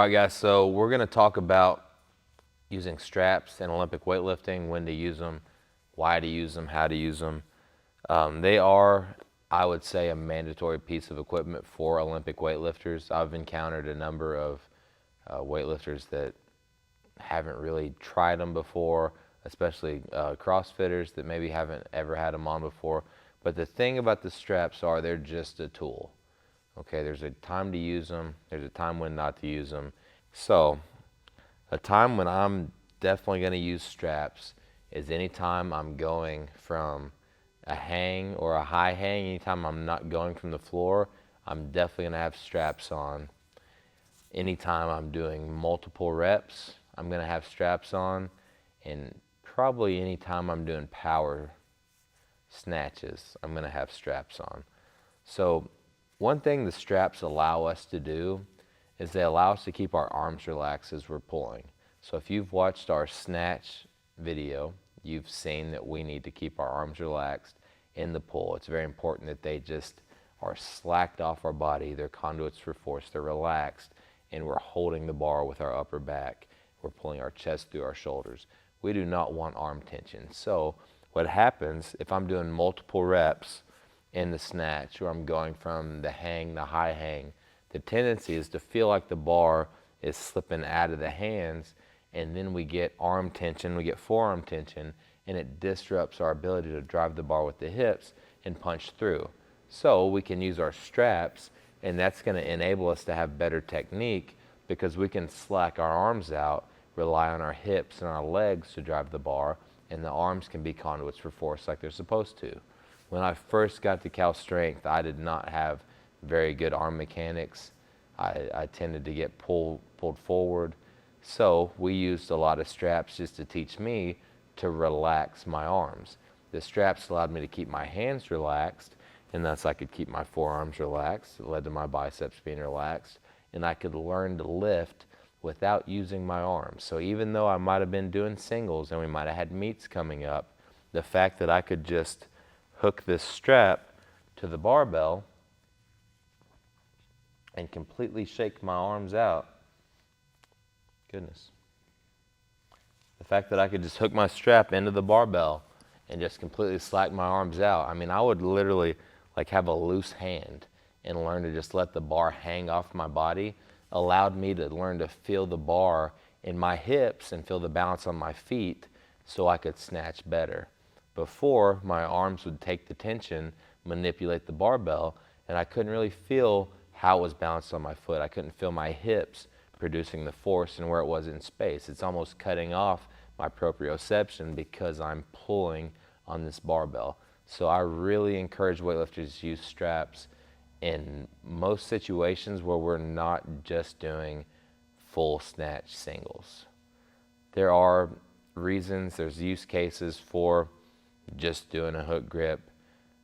All right, guys, so we're going to talk about using straps in Olympic weightlifting, when to use them, why to use them, how to use them. They are, I would say, a mandatory piece of equipment for Olympic weightlifters. I've encountered a number of weightlifters that haven't really tried them before, especially CrossFitters that maybe haven't ever had them on before. But the thing about the straps are they're just a tool. Okay, there's a time to use them, there's a time when not to use them. So, a time when I'm definitely going to use straps is anytime I'm going from a hang or a high hang. Anytime I'm not going from the floor, I'm definitely going to have straps on. Anytime I'm doing multiple reps, I'm going to have straps on. And probably anytime I'm doing power snatches, I'm going to have straps on. So one thing the straps allow us to do is they allow us to keep our arms relaxed as we're pulling. So if you've watched our snatch video, you've seen that we need to keep our arms relaxed in the pull. It's very important that they just are slacked off our body. They're conduits for force. They're relaxed, and we're holding the bar with our upper back. We're pulling our chest through our shoulders. We do not want arm tension. So what happens if I'm doing multiple reps in the snatch, where I'm going from the hang, the high hang, the tendency is to feel like the bar is slipping out of the hands, and then we get arm tension, we get forearm tension, and it disrupts our ability to drive the bar with the hips and punch through. So we can use our straps, and that's going to enable us to have better technique because we can slack our arms out, rely on our hips and our legs to drive the bar, and the arms can be conduits for force like they're supposed to. When I first got to Cal Strength, I did not have very good arm mechanics. I tended to get pulled forward. So we used a lot of straps just to teach me to relax my arms. The straps allowed me to keep my hands relaxed, and thus I could keep my forearms relaxed. It led to my biceps being relaxed, and I could learn to lift without using my arms. So even though I might have been doing singles and we might have had meets coming up, the fact that I could just hook this strap to the barbell and completely shake my arms out. Goodness. The fact that I could just hook my strap into the barbell and just completely slack my arms out. I mean, I would literally like have a loose hand and learn to just let the bar hang off my body, allowed me to learn to feel the bar in my hips and feel the balance on my feet so I could snatch better. Before, my arms would take the tension, manipulate the barbell, and I couldn't really feel how it was balanced on my foot. I couldn't feel my hips producing the force and where it was in space. It's almost cutting off my proprioception because I'm pulling on this barbell. So I really encourage weightlifters to use straps in most situations where we're not just doing full snatch singles. There are reasons, there's use cases for just doing a hook grip,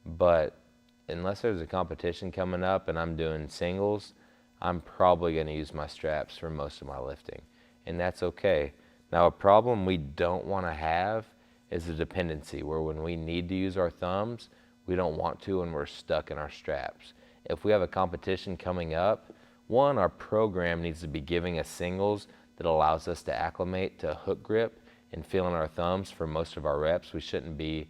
but unless there's a competition coming up and I'm doing singles, I'm probably going to use my straps for most of my lifting, and that's okay. Now, a problem we don't want to have is a dependency, where when we need to use our thumbs, we don't want to and we're stuck in our straps. If we have a competition coming up, one, our program needs to be giving us singles that allows us to acclimate to a hook grip and feeling our thumbs for most of our reps. We shouldn't be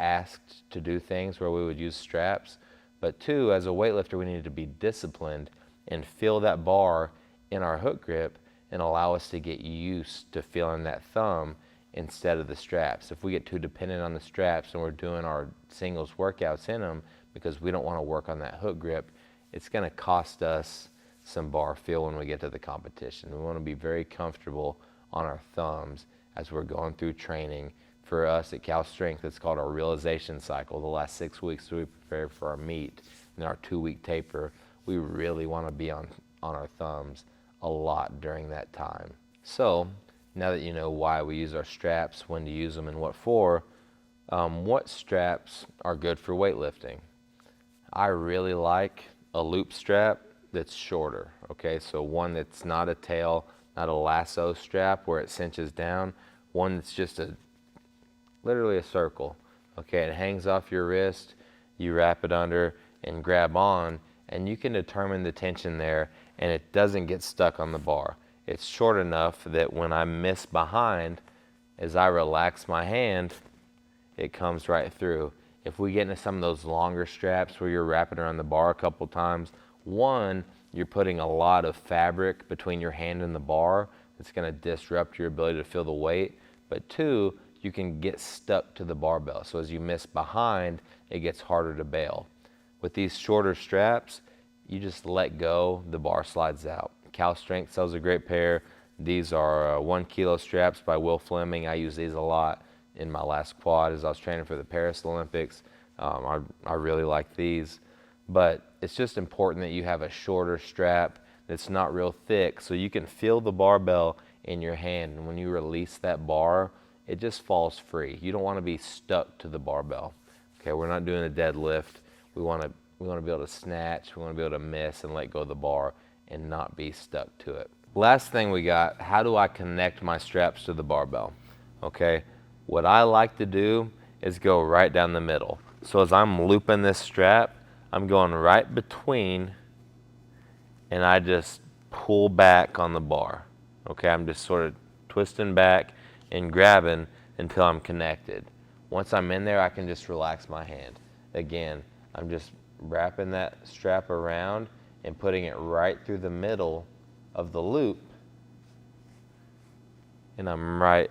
asked to do things where we would use straps. But two, as a weightlifter, we need to be disciplined and feel that bar in our hook grip and allow us to get used to feeling that thumb instead of the straps. If we get too dependent on the straps and we're doing our singles workouts in them because we don't want to work on that hook grip, it's going to cost us some bar feel when we get to the competition. We want to be very comfortable on our thumbs as we're going through training. For us at Cal Strength, it's called our realization cycle. The last 6 weeks we prepare for our meet and our 2-week taper. We really want to be on our thumbs a lot during that time. So now that you know why we use our straps, when to use them, and what for, what straps are good for weightlifting? I really like a loop strap that's shorter, okay? So one that's not a tail, not a lasso strap where it cinches down, one that's just literally a circle, okay? It hangs off your wrist, you wrap it under and grab on, and you can determine the tension there, and it doesn't get stuck on the bar. it's short enough that when I miss behind, as I relax my hand, it comes right through. If we get into some of those longer straps where you're wrapping around the bar a couple times, one, you're putting a lot of fabric between your hand and the bar. It's going to disrupt your ability to feel the weight. But two, you can get stuck to the barbell. So as you miss behind, it gets harder to bail. With these shorter straps, you just let go, the bar slides out. Cal Strength sells a great pair. These are 1 kilo straps by Will Fleming. I use these a lot in my last quad as I was training for the Paris Olympics. I really like these. But it's just important that you have a shorter strap that's not real thick so you can feel the barbell in your hand. And when you release that bar, it just falls free. You don't want to be stuck to the barbell. Okay, we're not doing a deadlift. We want to be able to snatch, we want to be able to miss and let go of the bar and not be stuck to it. Last thing we got, how do I connect my straps to the barbell? Okay, what I like to do is go right down the middle. So as I'm looping this strap, I'm going right between and I just pull back on the bar. Okay, I'm just sort of twisting back and grabbing until I'm connected. Once I'm in there, I can just relax my hand. Again, I'm just wrapping that strap around and putting it right through the middle of the loop, and I'm right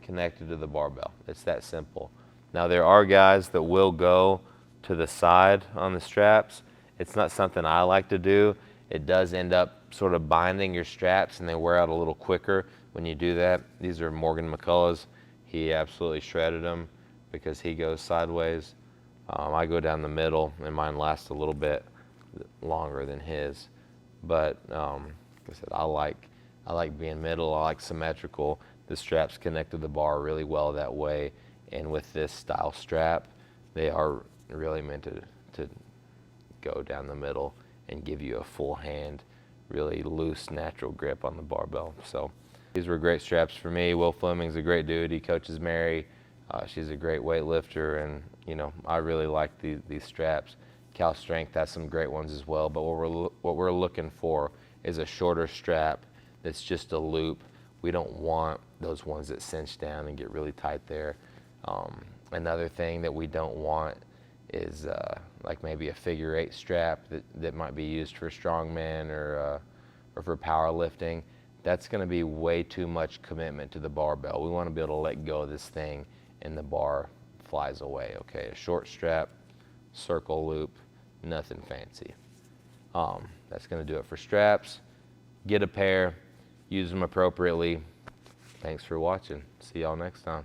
connected to the barbell. It's that simple. Now there are guys that will go to the side on the straps. It's not something I like to do. It does end up sort of binding your straps and they wear out a little quicker when you do that. These are Morgan McCullough's. He absolutely shredded them because he goes sideways. I go down the middle and mine lasts a little bit longer than his. But like I said, I like being middle. I like symmetrical. The straps connect to the bar really well that way. And with this style strap, they are really meant to go down the middle and give you a full hand, really loose, natural grip on the barbell. So these were great straps for me. Will Fleming's a great dude. He coaches Mary. She's a great weightlifter, and you know, I really like these straps. Cal Strength has some great ones as well, but what we're looking for is a shorter strap that's just a loop. We don't want those ones that cinch down and get really tight there. Another thing that we don't want is like maybe a figure 8 strap that might be used for strongman or for powerlifting. That's going to be way too much commitment to the barbell. We want to be able to let go of this thing and the bar flies away. Okay, a short strap, circle loop, nothing fancy. That's going to do it for straps. Get a pair, use them appropriately. Thanks for watching. See y'all next time.